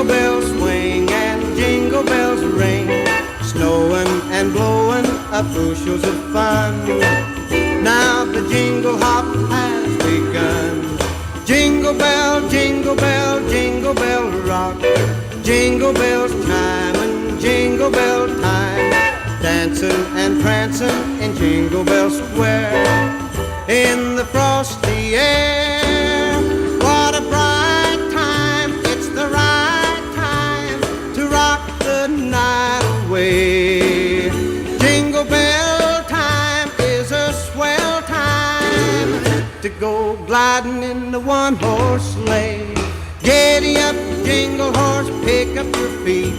Jingle bells swing and jingle bells ring, snowing and blowing up bushels of fun. Now the jingle hop has begun. Jingle bell, jingle bell, jingle bell rock, jingle bells chime and jingle bell time, dancing and prancing in Jingle Bell Square. In the frosty air, what a bright time, it's the right time to rock the night away. Jingle bell time is a swell time to go gliding in the one-horse sleigh. Giddy up, jingle horse, pick up your feet.